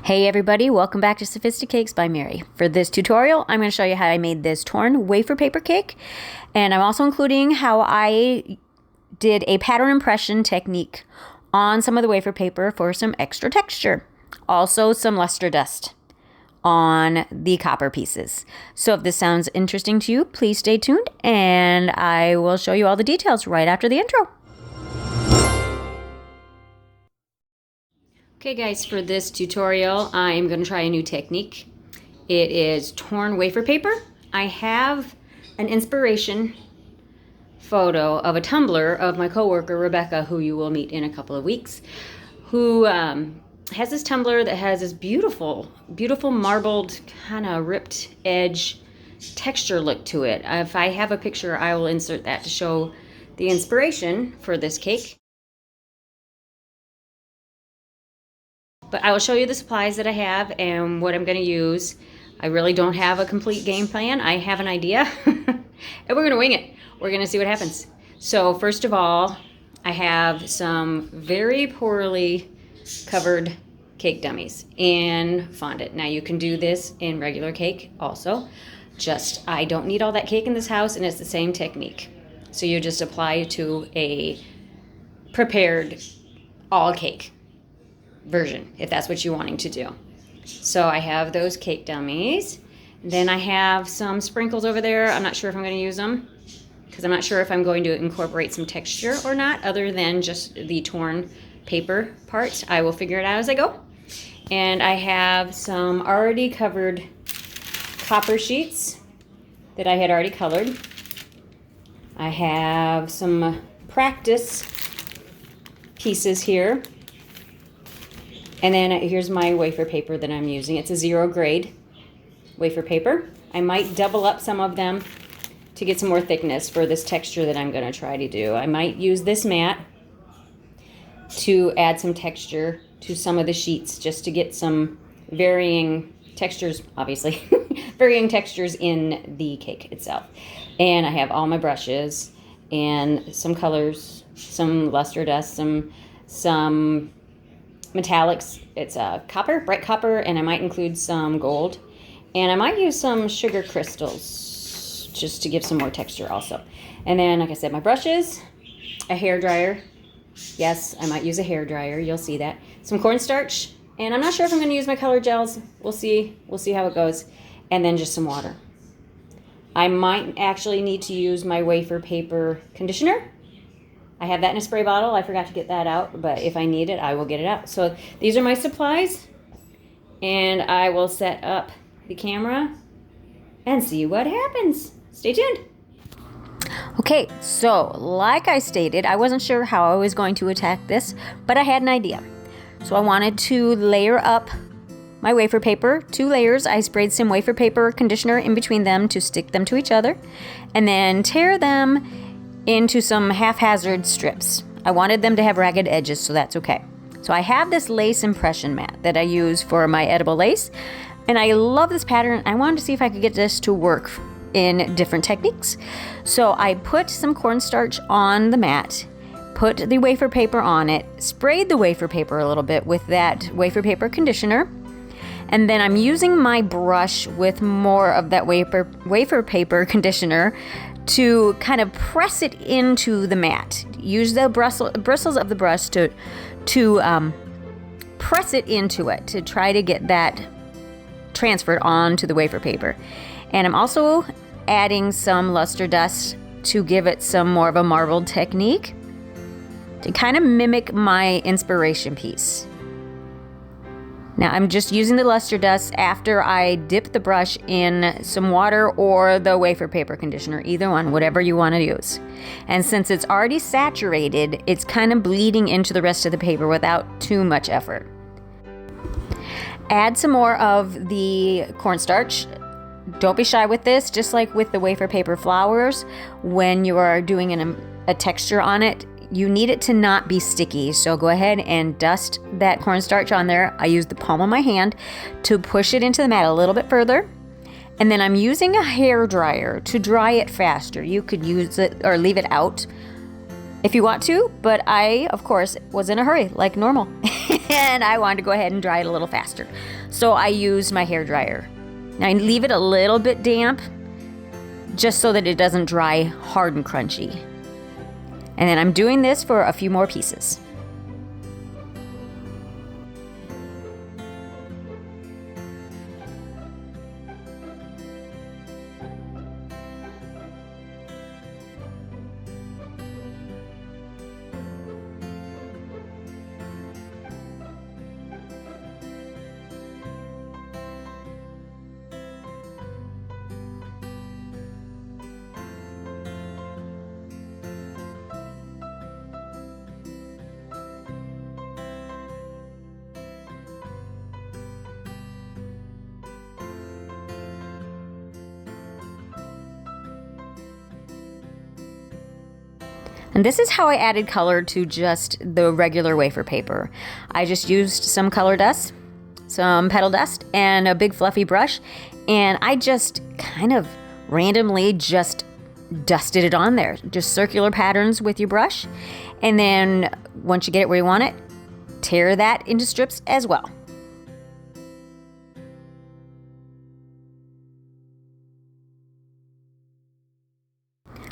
Hey everybody, welcome back to Sophisticakes by Mary. For this tutorial, I'm going to show you how I made this torn wafer paper cake, and I'm also including how I did a pattern impression technique on some of the wafer paper for some extra texture. Also some luster dust on the copper pieces. So if this sounds interesting to you, please stay tuned and I will show you all the details right after the intro. Okay guys, for this tutorial, I'm going to try a new technique. It is torn wafer paper. I have an inspiration photo of a tumbler of my coworker, Rebecca, who you will meet in a couple of weeks, who has this tumbler that has this beautiful, beautiful marbled, kind of ripped edge texture look to it. If I have a picture, I will insert that to show the inspiration for this cake. But I will show you the supplies that I have and what I'm going to use. I really don't have a complete game plan. I have an idea and we're going to wing it. We're going to see what happens. So first of all, I have some very poorly covered cake dummies in fondant. Now you can do this in regular cake also. Just I don't need all that cake in this house, and it's the same technique. So you just apply to a prepared all cake version, if that's what you're wanting to do. So I have those cake dummies. Then I have some sprinkles over there. I'm not sure if I'm going to use them because I'm not sure if I'm going to incorporate some texture or not other than just the torn paper part. I will figure it out as I go. And I have some already covered copper sheets that I had already colored. I have some practice pieces here. And then here's my wafer paper that I'm using. It's a 0 grade wafer paper. I might double up some of them to get some more thickness for this texture that I'm going to try to do. I might use this mat to add some texture to some of the sheets just to get some varying textures, obviously, varying textures in the cake itself. And I have all my brushes and some colors, some luster dust, some metallics. It's copper, bright copper, and I might include some gold, and I might use some sugar crystals just to give some more texture also. And then, like I said, my brushes, a hair dryer. Yes, I might use a hair dryer. You'll see that. Some cornstarch, and I'm not sure if I'm going to use my color gels. We'll see. We'll see how it goes. And then just some water. I might actually need to use my wafer paper conditioner. I have that in a spray bottle. I forgot to get that out, but if I need it, I will get it out. So these are my supplies, and I will set up the camera and see what happens. Stay tuned. Okay, so like I stated, I wasn't sure how I was going to attack this, but I had an idea. So I wanted to layer up my wafer paper, 2 layers. I sprayed some wafer paper conditioner in between them to stick them to each other, and then tear them into some haphazard strips. I wanted them to have ragged edges, so that's okay. So I have this lace impression mat that I use for my edible lace, and I love this pattern. I wanted to see if I could get this to work in different techniques. So I put some cornstarch on the mat, put the wafer paper on it, sprayed the wafer paper a little bit with that wafer paper conditioner, and then I'm using my brush with more of that wafer paper conditioner to kind of press it into the mat. Use the bristles of the brush to press it into it to try to get that transferred onto the wafer paper. And I'm also adding some luster dust to give it some more of a marbled technique to kind of mimic my inspiration piece. Now I'm just using the luster dust after I dip the brush in some water or the wafer paper conditioner, either one, whatever you want to use. And since it's already saturated, it's kind of bleeding into the rest of the paper without too much effort. Add some more of the cornstarch. Don't be shy with this, just like with the wafer paper flowers, when you are doing a texture on it, you need it to not be sticky, so go ahead and dust that cornstarch on there. I use the palm of my hand to push it into the mat a little bit further, and then I'm using a hair dryer to dry it faster. You could use it or leave it out if you want to, but I, of course, was in a hurry, like normal. And I wanted to go ahead and dry it a little faster. So I used my hair dryer. Now I leave it a little bit damp, just so that it doesn't dry hard and crunchy. And then I'm doing this for a few more pieces. And this is how I added color to just the regular wafer paper. I just used some color dust, some petal dust, and a big fluffy brush, and I just kind of randomly just dusted it on there. Just circular patterns with your brush, and then once you get it where you want it, tear that into strips as well.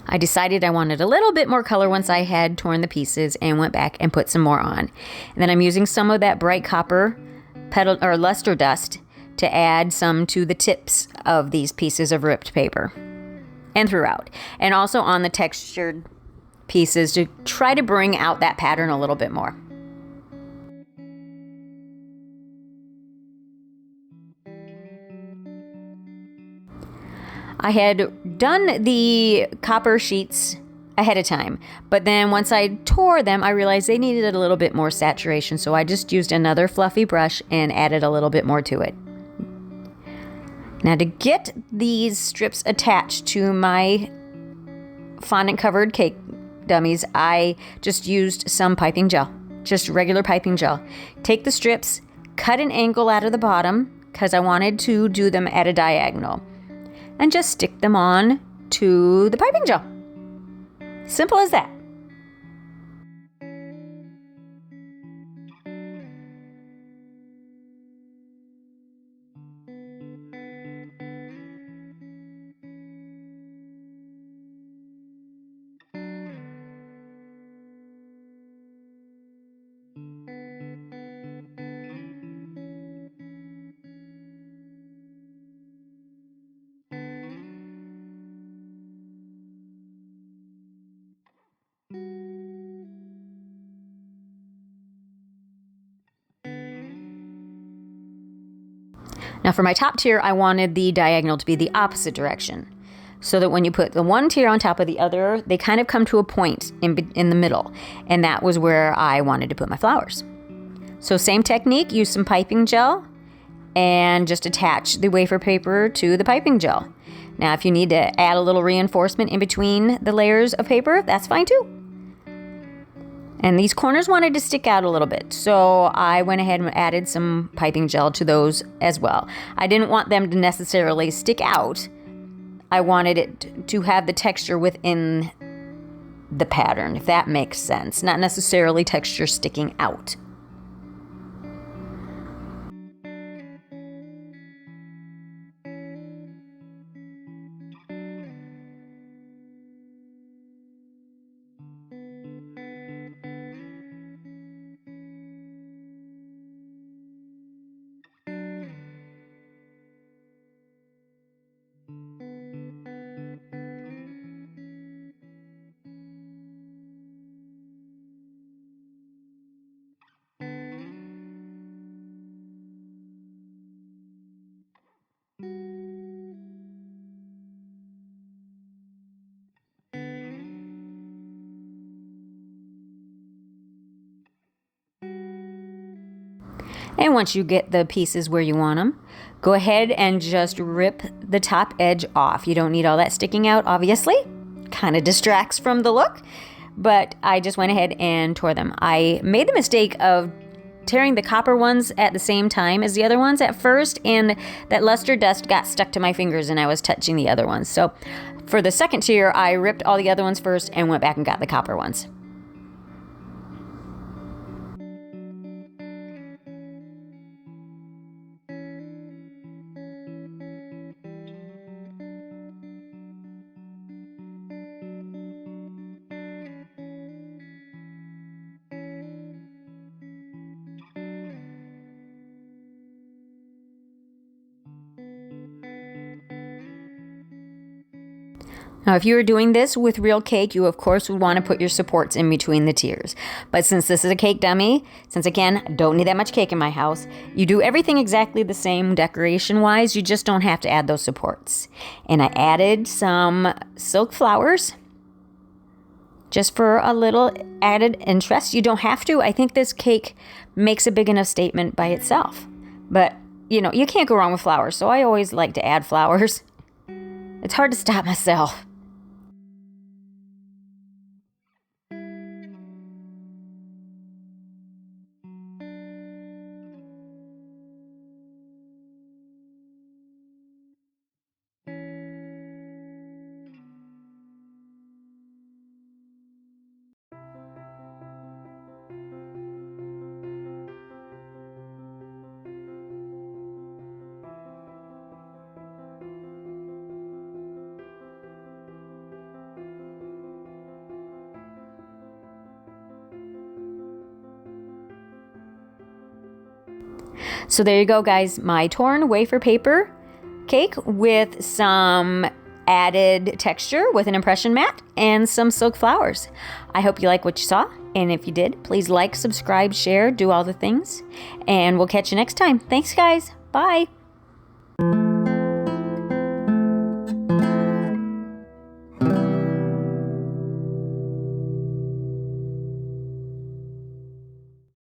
I decided I wanted a little bit more color once I had torn the pieces and went back and put some more on. And then I'm using some of that bright copper petal or luster dust to add some to the tips of these pieces of ripped paper and throughout. And also on the textured pieces to try to bring out that pattern a little bit more. I had done the copper sheets ahead of time, but then once I tore them, I realized they needed a little bit more saturation, so I just used another fluffy brush and added a little bit more to it. Now to get these strips attached to my fondant covered cake dummies, I just used some piping gel, just regular piping gel. Take the strips, cut an angle out of the bottom because I wanted to do them at a diagonal, and just stick them on to the piping gel. Simple as that. Now for my top tier, I wanted the diagonal to be the opposite direction, so that when you put the one tier on top of the other, they kind of come to a point in the middle, and that was where I wanted to put my flowers. So same technique, use some piping gel, and just attach the wafer paper to the piping gel. Now if you need to add a little reinforcement in between the layers of paper, that's fine too. And these corners wanted to stick out a little bit, so I went ahead and added some piping gel to those as well. I didn't want them to necessarily stick out. I wanted it to have the texture within the pattern, if that makes sense. Not necessarily texture sticking out. And once you get the pieces where you want them, go ahead and just rip the top edge off. You don't need all that sticking out, obviously. Kind of distracts from the look, but I just went ahead and tore them. I made the mistake of tearing the copper ones at the same time as the other ones at first, and that luster dust got stuck to my fingers and I was touching the other ones. So for the second tier, I ripped all the other ones first and went back and got the copper ones. Now, if you were doing this with real cake, you of course would want to put your supports in between the tiers. But since this is a cake dummy, since again, I don't need that much cake in my house, you do everything exactly the same decoration-wise, you just don't have to add those supports. And I added some silk flowers, just for a little added interest. You don't have to. I think this cake makes a big enough statement by itself. But, you know, you can't go wrong with flowers, so I always like to add flowers. It's hard to stop myself. So there you go, guys. My torn wafer paper cake with some added texture with an impression mat and some silk flowers. I hope you like what you saw. And if you did, please like, subscribe, share, do all the things. And we'll catch you next time. Thanks, guys. Bye.